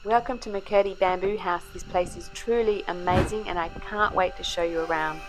Welcome to Makerti Bamboo House. This place is truly amazing and I can't wait to show you around.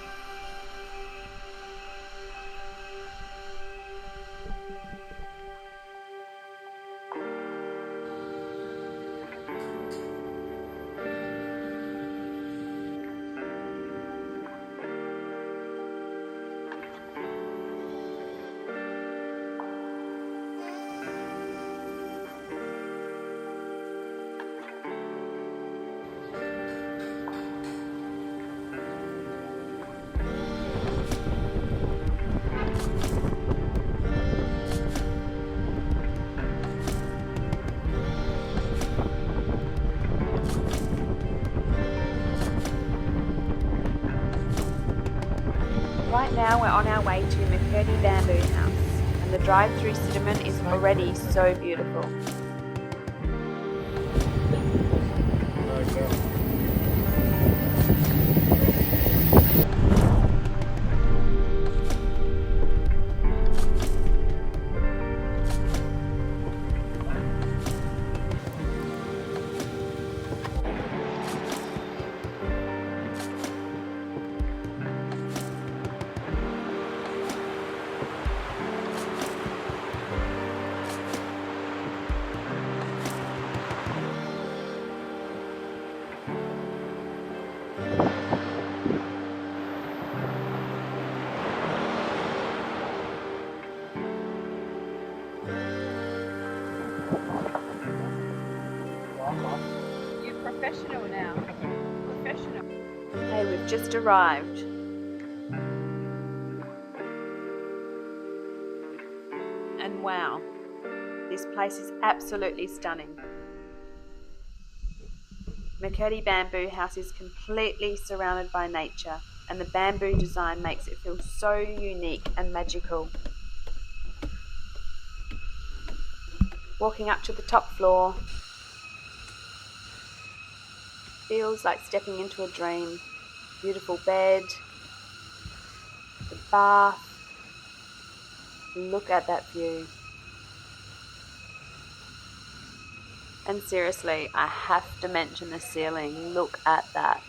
Right now we're on our way to Makerti Bamboo House and the drive through Sidemen is already so beautiful. You're professional now. Professional. Hey, we've just arrived. And wow, this place is absolutely stunning. Makerti Bamboo House is completely surrounded by nature and the bamboo design makes it feel so unique and magical. Walking up to the top floor feels like stepping into a dream. Beautiful bed, the bath, look at that view. And seriously, I have to mention the ceiling, look at that.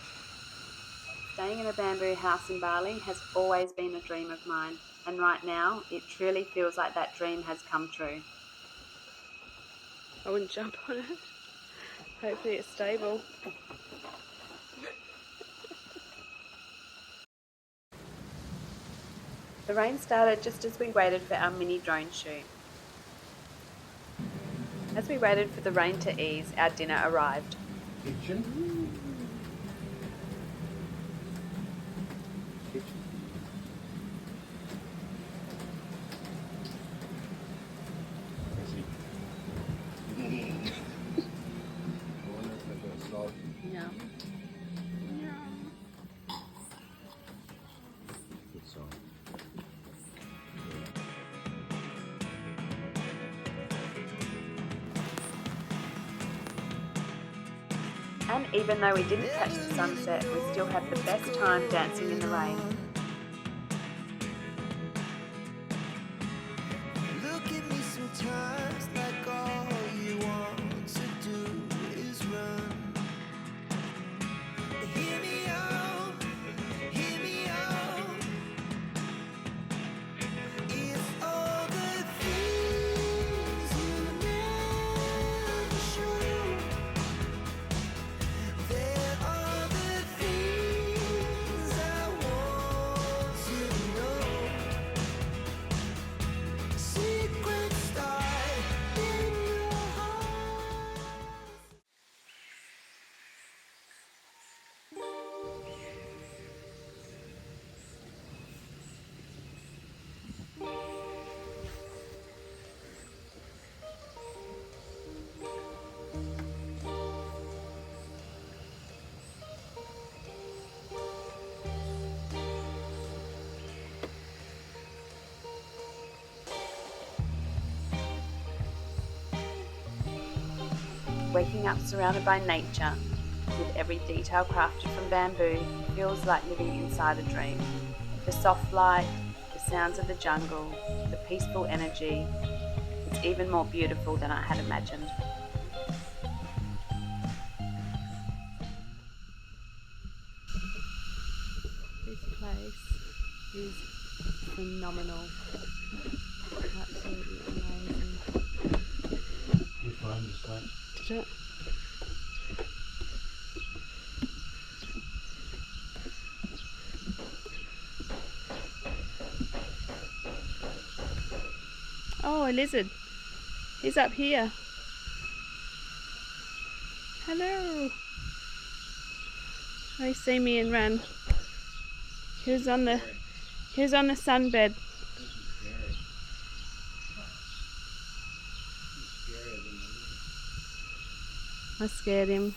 Staying in a bamboo house in Bali has always been a dream of mine, and right now it truly feels like that dream has come true. I wouldn't jump on it. Hopefully it's stable. The rain started just as we waited for our mini drone shoot. As we waited for the rain to ease, our dinner arrived. Kitchen. Yeah. And even though we didn't catch the sunset, we still had the best time dancing in the rain. Look at me sometimes like all you want to do is run. Hear me out, hear me out. It's all the things you never show. There are the things I want to know. Secrets start in your heart. Waking up surrounded by nature, with every detail crafted from bamboo, feels like living inside a dream. The soft light, the sounds of the jungle, the peaceful energy, it's even more beautiful than I had imagined. is phenomenal. Absolutely amazing. You find this like Did it? Oh, a lizard. He's up here. Hello. Oh, he see me and ran. He was on the sunbed. I scared him.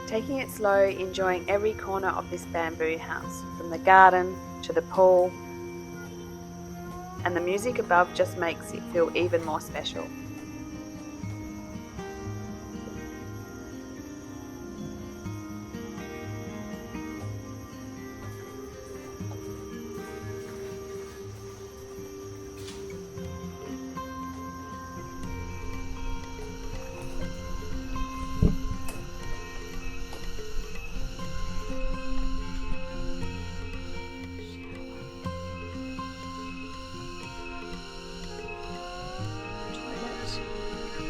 Taking it slow, enjoying every corner of this bamboo house, from the garden to the pool, and the music above just makes it feel even more special.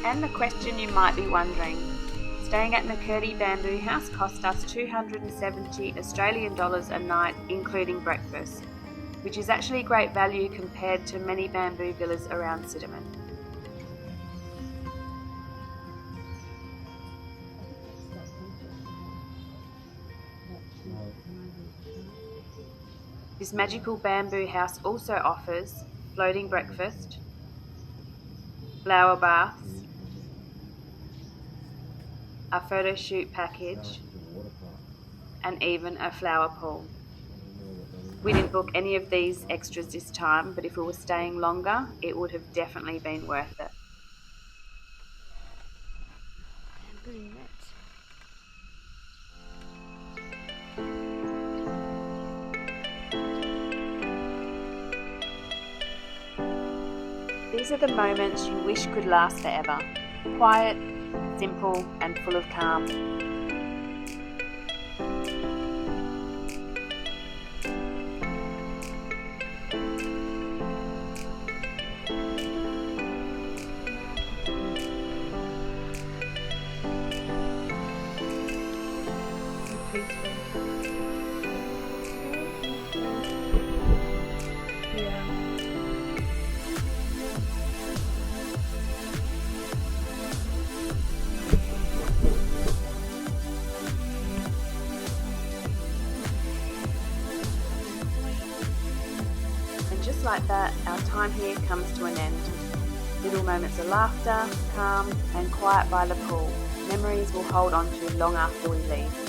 And the question you might be wondering, staying at Makerti Bamboo House cost us 270 Australian dollars a night including breakfast, which is actually great value compared to many bamboo villas around Sidemen. This magical bamboo house also offers floating breakfast, flower baths, a photo shoot package, and even a flower pool. We didn't book any of these extras this time, but if we were staying longer, it would have definitely been worth it. These are the moments you wish could last forever. Quiet, simple, and full of calm. Just like that, our time here comes to an end. Little moments of laughter, calm, and quiet by the pool. Memories we'll hold on to long after we leave.